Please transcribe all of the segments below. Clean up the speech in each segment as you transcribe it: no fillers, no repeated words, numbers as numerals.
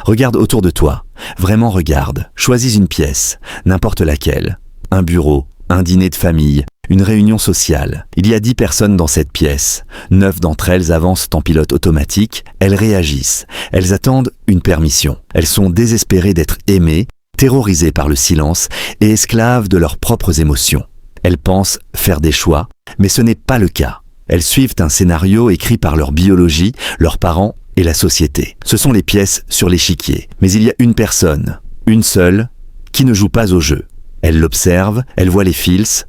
Regarde autour de toi. Vraiment regarde. Choisis une pièce, n'importe laquelle. Un bureau, un dîner de famille, une réunion sociale. Il y a 10 personnes dans cette pièce. 9 d'entre elles avancent en pilote automatique. Elles réagissent. Elles attendent une permission. Elles sont désespérées d'être aimées, terrorisées par le silence et esclaves de leurs propres émotions. Elles pensent faire des choix, mais ce n'est pas le cas. Elles suivent un scénario écrit par leur biologie, leurs parents et la société. Ce sont les pièces sur l'échiquier. Mais il y a une personne, une seule, qui ne joue pas au jeu. Elle l'observe, elle voit les fils,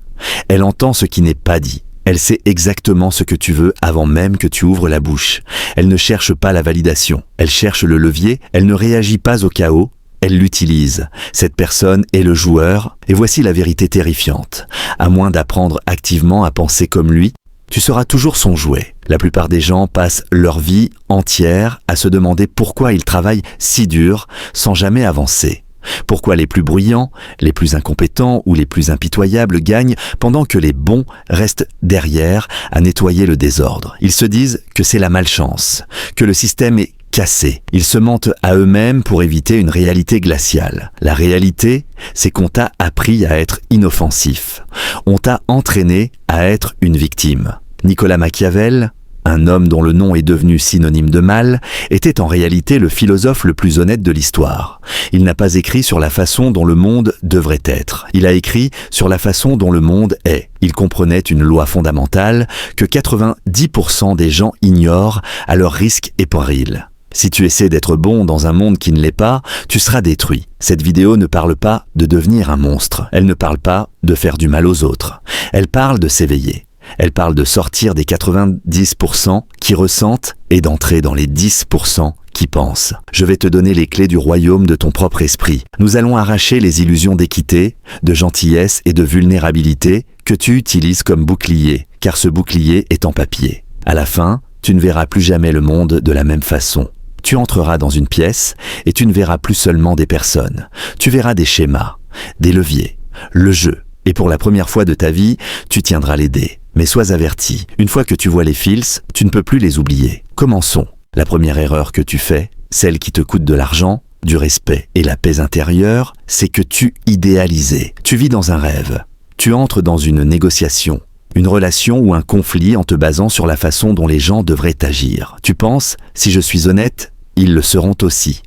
elle entend ce qui n'est pas dit. Elle sait exactement ce que tu veux avant même que tu ouvres la bouche. Elle ne cherche pas la validation. Elle cherche le levier, elle ne réagit pas au chaos, elle l'utilise. Cette personne est le joueur, et voici la vérité terrifiante. À moins d'apprendre activement à penser comme lui, tu seras toujours son jouet. La plupart des gens passent leur vie entière à se demander pourquoi ils travaillent si dur sans jamais avancer. Pourquoi les plus bruyants, les plus incompétents ou les plus impitoyables gagnent pendant que les bons restent derrière à nettoyer le désordre. Ils se disent que c'est la malchance, que le système est cassé. Ils se mentent à eux-mêmes pour éviter une réalité glaciale. La réalité, c'est qu'on t'a appris à être inoffensif. On t'a entraîné à être une victime. Nicolas Machiavel, un homme dont le nom est devenu synonyme de mal, était en réalité le philosophe le plus honnête de l'histoire. Il n'a pas écrit sur la façon dont le monde devrait être. Il a écrit sur la façon dont le monde est. Il comprenait une loi fondamentale que 90% des gens ignorent à leur risque et péril. Si tu essaies d'être bon dans un monde qui ne l'est pas, tu seras détruit. Cette vidéo ne parle pas de devenir un monstre. Elle ne parle pas de faire du mal aux autres. Elle parle de s'éveiller. Elle parle de sortir des 90% qui ressentent et d'entrer dans les 10% qui pensent. Je vais te donner les clés du royaume de ton propre esprit. Nous allons arracher les illusions d'équité, de gentillesse et de vulnérabilité que tu utilises comme bouclier, car ce bouclier est en papier. À la fin, tu ne verras plus jamais le monde de la même façon. Tu entreras dans une pièce et tu ne verras plus seulement des personnes. Tu verras des schémas, des leviers, le jeu. Et pour la première fois de ta vie, tu tiendras les dés. Mais sois averti, une fois que tu vois les fils, tu ne peux plus les oublier. Commençons. La première erreur que tu fais, celle qui te coûte de l'argent, du respect et la paix intérieure, c'est que tu idéalisais. Tu vis dans un rêve. Tu entres dans une négociation, une relation ou un conflit en te basant sur la façon dont les gens devraient agir. Tu penses, si je suis honnête, ils le seront aussi.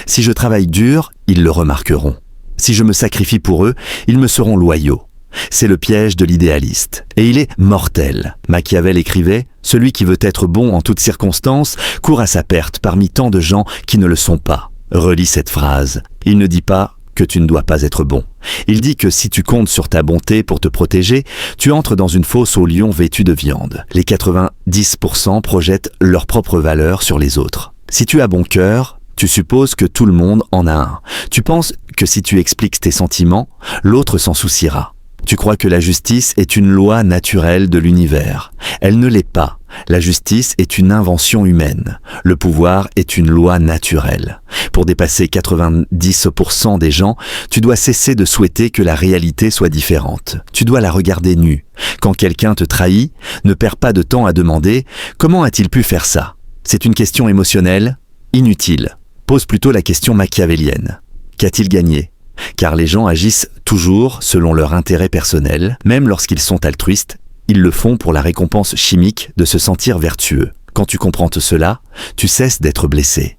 Si je travaille dur, ils le remarqueront. Si je me sacrifie pour eux, ils me seront loyaux. C'est le piège de l'idéaliste. Et il est mortel. Machiavel écrivait « Celui qui veut être bon en toutes circonstances court à sa perte parmi tant de gens qui ne le sont pas. » Relis cette phrase. Il ne dit pas que tu ne dois pas être bon. Il dit que si tu comptes sur ta bonté pour te protéger, tu entres dans une fosse aux lions vêtus de viande. Les 90% projettent leur propre valeur sur les autres. Si tu as bon cœur, tu supposes que tout le monde en a un. Tu penses que si tu expliques tes sentiments, l'autre s'en souciera. Tu crois que la justice est une loi naturelle de l'univers. Elle ne l'est pas. La justice est une invention humaine. Le pouvoir est une loi naturelle. Pour dépasser 90% des gens, tu dois cesser de souhaiter que la réalité soit différente. Tu dois la regarder nue. Quand quelqu'un te trahit, ne perds pas de temps à demander « Comment a-t-il pu faire ça ?» C'est une question émotionnelle, inutile. Pose plutôt la question machiavélienne. Qu'a-t-il gagné ? Car les gens agissent toujours selon leur intérêt personnel, même lorsqu'ils sont altruistes, ils le font pour la récompense chimique de se sentir vertueux. Quand tu comprends cela, tu cesses d'être blessé.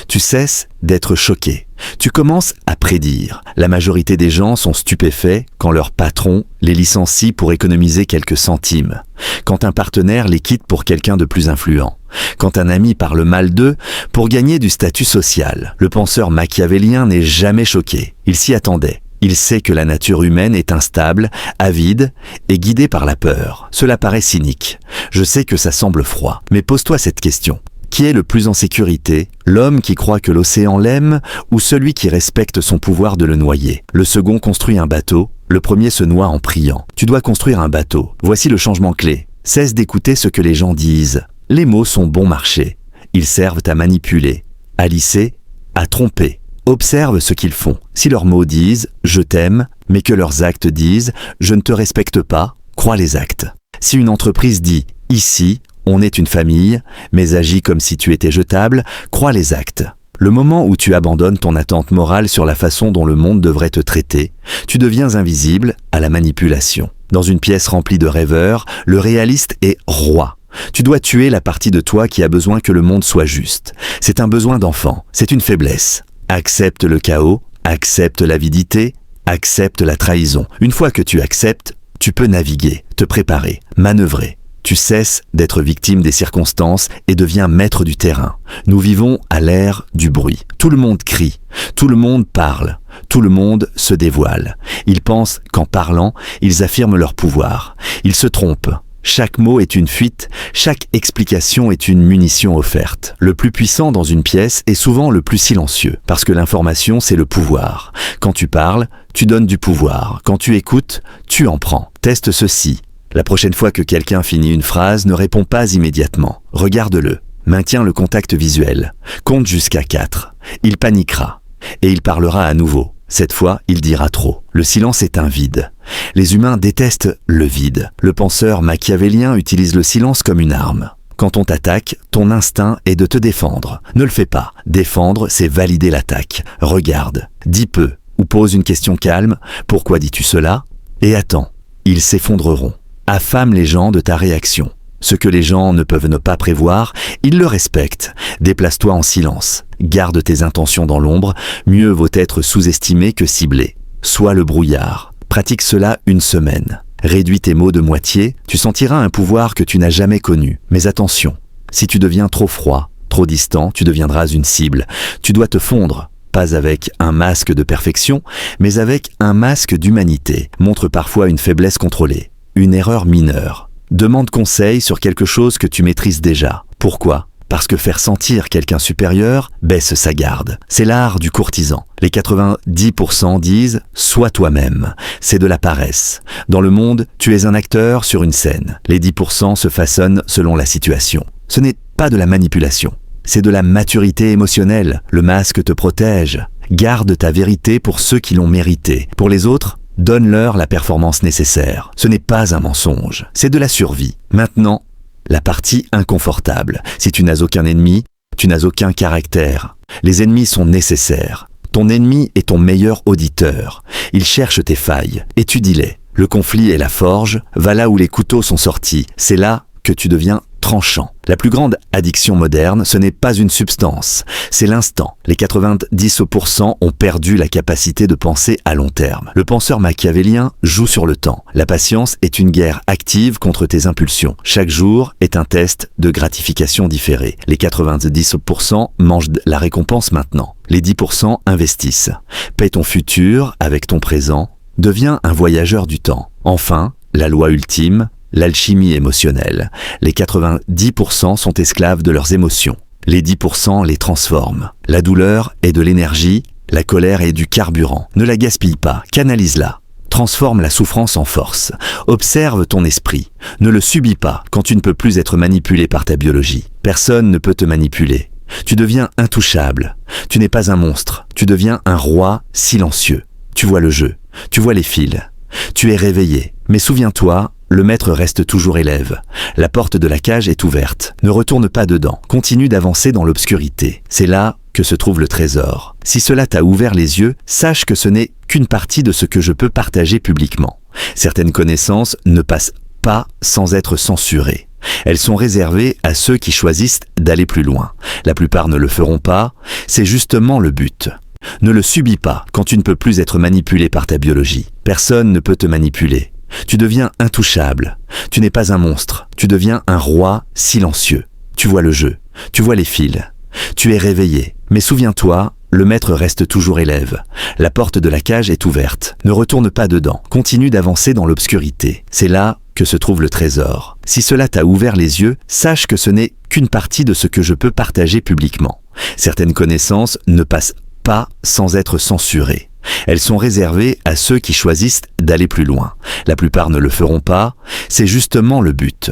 Tu cesses d'être choqué. Tu commences à prédire. La majorité des gens sont stupéfaits quand leur patron les licencie pour économiser quelques centimes. Quand un partenaire les quitte pour quelqu'un de plus influent. Quand un ami parle mal d'eux pour gagner du statut social. Le penseur machiavélien n'est jamais choqué. Il s'y attendait. Il sait que la nature humaine est instable, avide et guidée par la peur. Cela paraît cynique. Je sais que ça semble froid, mais pose-toi cette question. Qui est le plus en sécurité, l'homme qui croit que l'océan l'aime ou celui qui respecte son pouvoir de le noyer? Le second construit un bateau, le premier se noie en priant. Tu dois construire un bateau. Voici le changement clé. Cesse d'écouter ce que les gens disent. Les mots sont bon marché. Ils servent à manipuler, à lisser, à tromper. Observe ce qu'ils font. Si leurs mots disent « je t'aime », mais que leurs actes disent « je ne te respecte pas », crois les actes. Si une entreprise dit « ici », on est une famille, mais agit comme si tu étais jetable, crois les actes. Le moment où tu abandonnes ton attente morale sur la façon dont le monde devrait te traiter, tu deviens invisible à la manipulation. Dans une pièce remplie de rêveurs, le réaliste est roi. Tu dois tuer la partie de toi qui a besoin que le monde soit juste. C'est un besoin d'enfant, c'est une faiblesse. Accepte le chaos, accepte l'avidité, accepte la trahison. Une fois que tu acceptes, tu peux naviguer, te préparer, manœuvrer. Tu cesses d'être victime des circonstances et deviens maître du terrain. Nous vivons à l'ère du bruit. Tout le monde crie, tout le monde parle, tout le monde se dévoile. Ils pensent qu'en parlant, ils affirment leur pouvoir. Ils se trompent. Chaque mot est une fuite, chaque explication est une munition offerte. Le plus puissant dans une pièce est souvent le plus silencieux, parce que l'information, c'est le pouvoir. Quand tu parles, tu donnes du pouvoir. Quand tu écoutes, tu en prends. Teste ceci. La prochaine fois que quelqu'un finit une phrase, ne réponds pas immédiatement. Regarde-le. Maintiens le contact visuel. Compte jusqu'à 4. Il paniquera. Et il parlera à nouveau. Cette fois, il dira trop. Le silence est un vide. Les humains détestent le vide. Le penseur machiavélien utilise le silence comme une arme. Quand on t'attaque, ton instinct est de te défendre. Ne le fais pas. Défendre, c'est valider l'attaque. Regarde. Dis peu. Ou pose une question calme. Pourquoi dis-tu cela? Et attends. Ils s'effondreront. Affame les gens de ta réaction. Ce que les gens ne peuvent ne pas prévoir, ils le respectent. Déplace-toi en silence. Garde tes intentions dans l'ombre. Mieux vaut être sous-estimé que ciblé. Sois le brouillard. Pratique cela une semaine. Réduis tes mots de moitié, tu sentiras un pouvoir que tu n'as jamais connu. Mais attention, si tu deviens trop froid, trop distant, tu deviendras une cible. Tu dois te fondre. Pas avec un masque de perfection, mais avec un masque d'humanité. Montre parfois une faiblesse contrôlée. Une erreur mineure. Demande conseil sur quelque chose que tu maîtrises déjà. Pourquoi? Parce que faire sentir quelqu'un supérieur baisse sa garde. C'est l'art du courtisan. Les 90% disent « sois toi-même ». C'est de la paresse. Dans le monde, tu es un acteur sur une scène. Les 10% se façonnent selon la situation. Ce n'est pas de la manipulation. C'est de la maturité émotionnelle. Le masque te protège. Garde ta vérité pour ceux qui l'ont mérité. Pour les autres, donne-leur la performance nécessaire. Ce n'est pas un mensonge, c'est de la survie. Maintenant, la partie inconfortable. Si tu n'as aucun ennemi, tu n'as aucun caractère. Les ennemis sont nécessaires. Ton ennemi est ton meilleur auditeur. Il cherche tes failles. Étudie-les. Le conflit est la forge. Va là où les couteaux sont sortis. C'est là que tu deviens tranchant. La plus grande addiction moderne, ce n'est pas une substance, c'est l'instant. Les 90% ont perdu la capacité de penser à long terme. Le penseur machiavélien joue sur le temps. La patience est une guerre active contre tes impulsions. Chaque jour est un test de gratification différée. Les 90% mangent la récompense maintenant. Les 10% investissent. Paie ton futur avec ton présent. Deviens un voyageur du temps. Enfin, la loi ultime, l'alchimie émotionnelle. Les 90% sont esclaves de leurs émotions. Les 10% les transforment. La douleur est de l'énergie, la colère est du carburant. Ne la gaspille pas, canalise-la. Transforme la souffrance en force. Observe ton esprit. Ne le subis pas quand tu ne peux plus être manipulé par ta biologie. Personne ne peut te manipuler. Tu deviens intouchable. Tu n'es pas un monstre. Tu deviens un roi silencieux. Tu vois le jeu. Tu vois les fils. Tu es réveillé. Mais souviens-toi, le maître reste toujours élève. La porte de la cage est ouverte. Ne retourne pas dedans. Continue d'avancer dans l'obscurité. C'est là que se trouve le trésor. Si cela t'a ouvert les yeux, sache que ce n'est qu'une partie de ce que je peux partager publiquement. Certaines connaissances ne passent pas sans être censurées. Elles sont réservées à ceux qui choisissent d'aller plus loin. La plupart ne le feront pas. C'est justement le but. Ne le subis pas quand tu ne peux plus être manipulé par ta biologie. Personne ne peut te manipuler. Tu deviens intouchable. Tu n'es pas un monstre. Tu deviens un roi silencieux. Tu vois le jeu. Tu vois les fils. Tu es réveillé. Mais souviens-toi, le maître reste toujours élève. La porte de la cage est ouverte. Ne retourne pas dedans. Continue d'avancer dans l'obscurité. C'est là que se trouve le trésor. Si cela t'a ouvert les yeux, sache que ce n'est qu'une partie de ce que je peux partager publiquement. Certaines connaissances ne passent pas sans être censurées. Elles sont réservées à ceux qui choisissent d'aller plus loin. La plupart ne le feront pas. C'est justement le but.